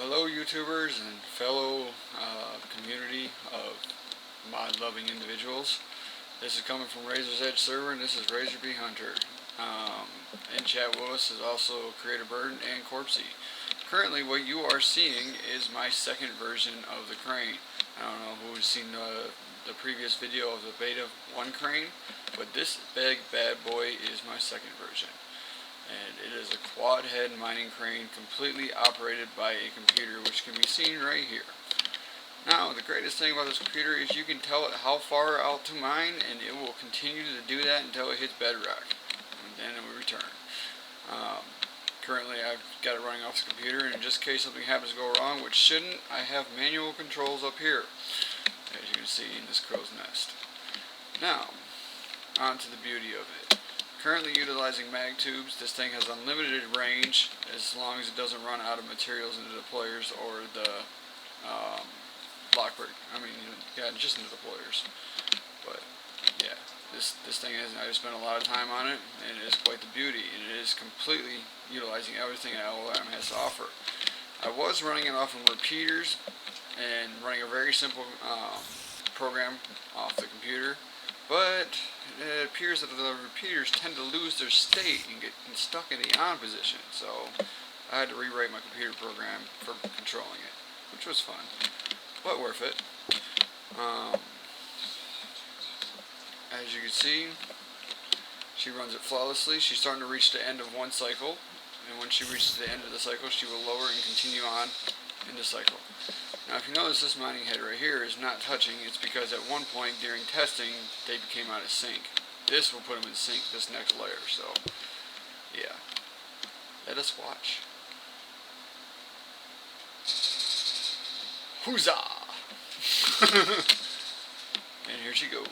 Well, hello YouTubers and fellow community of mod-loving individuals. This is coming from RazorsEdge server, and this is RazorB Hunter. In chat with us is also Creator Bird and Corpsey. Currently, what you are seeing is my second version of the crane. I don't know who's seen the previous video of the beta 1 crane, but this big bad boy is my second version. And it is a quad head mining crane completely operated by a computer, which can be seen right here. Now, the greatest thing about this computer is you can tell it how far out to mine, and it will continue to do that until it hits bedrock, and then it will return. Currently I've got it running off the computer, and just in case something happens to go wrong, which shouldn't, I have manual controls up here, as you can see in this crow's nest. Now, on to the beauty of it. Currently utilizing mag tubes, this thing has unlimited range as long as it doesn't run out of materials into the deployers or the just into the deployers. But yeah, this thing is, I spent a lot of time on it, and it is quite the beauty, and it is completely utilizing everything that LOM has to offer. I was running it off of repeaters and running a very simple program off the computer, but it appears that the repeaters tend to lose their state and get stuck in the on position, so I had to rewrite my computer program for controlling it, which was fun, but worth it. As you can see, she runs it flawlessly. She's starting to reach the end of one cycle, and when she reaches the end of the cycle, she will lower and continue on in the cycle. Now, if you notice, this mining head right here is not touching. It's because at one point during testing, they became out of sync. This will put them in sync, this next layer, so yeah. Let us watch. Huzzah! And here she goes.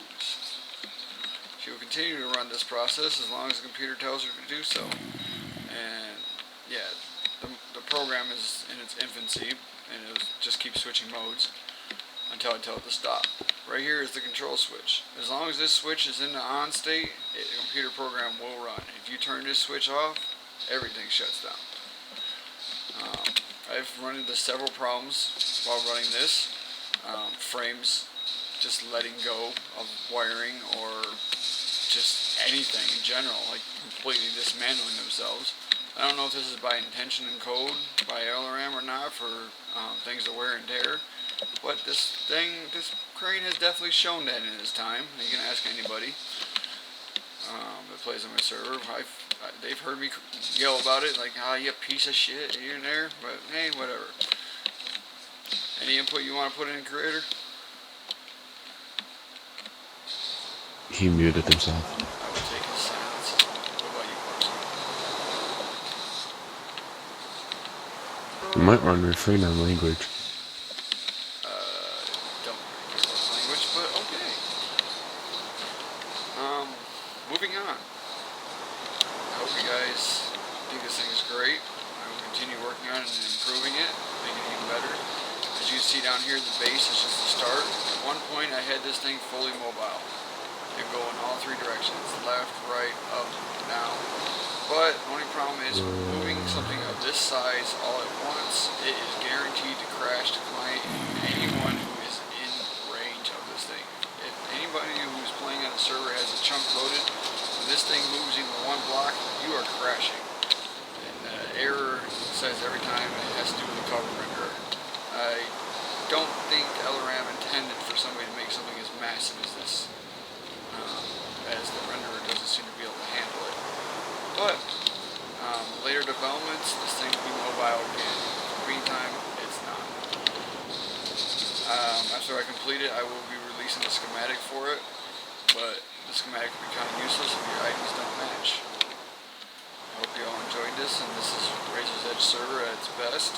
She will continue to run this process as long as the computer tells her to do so. And yeah, the program is in its infancy, and it'll just keep switching modes until I tell it to stop. Right here is the control switch. As long as this switch is in the on state, the computer program will run. If you turn this switch off, everything shuts down. I've run into several problems while running this. Frames just letting go of wiring, or just anything in general, like completely dismantling themselves. I don't know if this is by intention in code by LRM or not for things to wear and tear, but this crane has definitely shown that in its time. You can ask anybody that plays on my server. They've heard me yell about it, like, ah, you piece of shit here and there, but hey, whatever. Any input you want to put in, Creator? He muted himself. I will take his silence. What about you, Corpsey? You might run refrain on language. Don't really care about language, but okay. Moving on. I hope you guys think this thing is great. I will continue working on it and improving it, making it even better. As you can see down here, the base is just the start. At one point, I had this thing fully mobile. It could go in all three directions, left, right, up, down. But the only problem is moving something of this size all at once, it is guaranteed to crash to anyone who is in range of this thing. If anybody who's playing on the server has a chunk loaded, when this thing moves even one block, you are crashing. And the error says every time it has to do with the cover renderer. I don't think LRM intended for somebody to make something as massive as this, as the renderer doesn't seem to be able to handle it. But later developments, this thing will be mobile again. In the meantime, it's not. After I complete it, I will be releasing a schematic for it, but the schematic will be kind of useless if your items don't match. I hope you all enjoyed this, and this is RazorsEdge server at its best.